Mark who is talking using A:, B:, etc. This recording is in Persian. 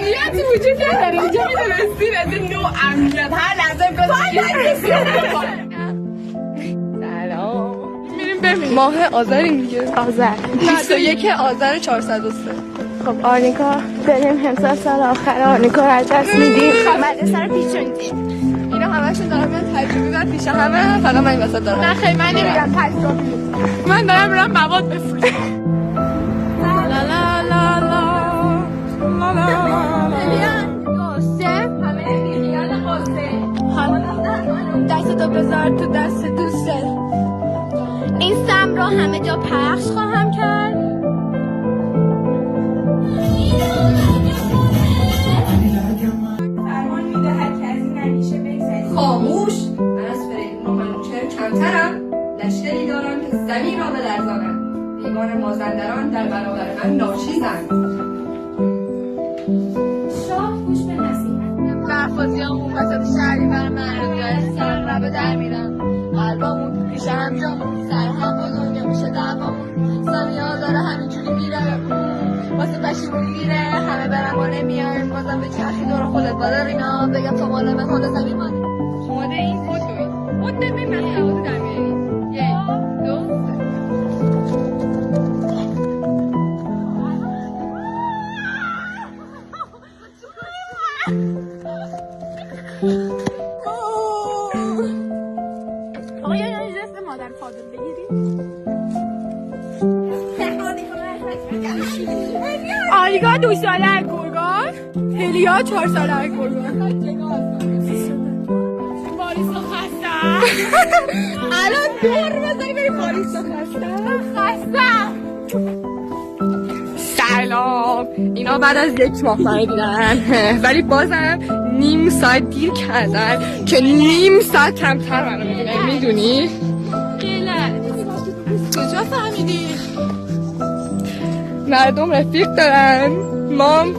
A: امنیتی وجود نداره اینجا میدونستی رده نو امنیت هر لحظه سلام میریم ببینیم ماه آذریم دیگه
B: آذر
A: 21 آذر 403
B: خب آرنیکا بریم همسال سال آخر آرنیکا رو از دست میدیم مدرسه رو پیچوندیم
A: اینا همه‌شون دارم من تجربی بعد پیش همه فقط من این وسط دارم
B: نه خیلی من نمیرم تجربی
A: من دارم میرم مواد بفروشم لا لا لا لا لا لا
B: دستتو بذار تو دست دوسته این سم رو همه جا پخش خواهم کرد
C: فرمان میدهد که از این اندیشه بگذرید.
A: خاموش من از فریدون و منوچهر کمترم لشکری دارم که زمین را بلرزانند دیوان مازندران در برابر من ناچیزند
C: شاه گوش به نصیحت.
B: برفازیامون وسط شهری بر من رو بیاره سر ربه در میرم قلبامون پیش همجامون سر هم با دنیا میشه دعوامون سانیا داره همینجوری میره واسه پشیمون میره همه برم و نمیایم بازم به چرخی دور خودت بادر اینا بگم تو مال من خود زمین مانی
A: شماده این خود ببین من حواظ در میاری 1 2
B: آقا یا اجازه مادر فاضل بگیری
A: آلیگا 2 ساله گرگان هلیا 4 ساله گرگان پاریسا خستم الان دور بزنی بری پاریسا خستم سلام اینا بعد از 1 ماه فهمیدن ولی بازم نیم ساعت دیر کردن که نیم ساعت کمتر منو میدونن میدونی؟ کجا فهمیدی؟ مردم رفیق دارن مام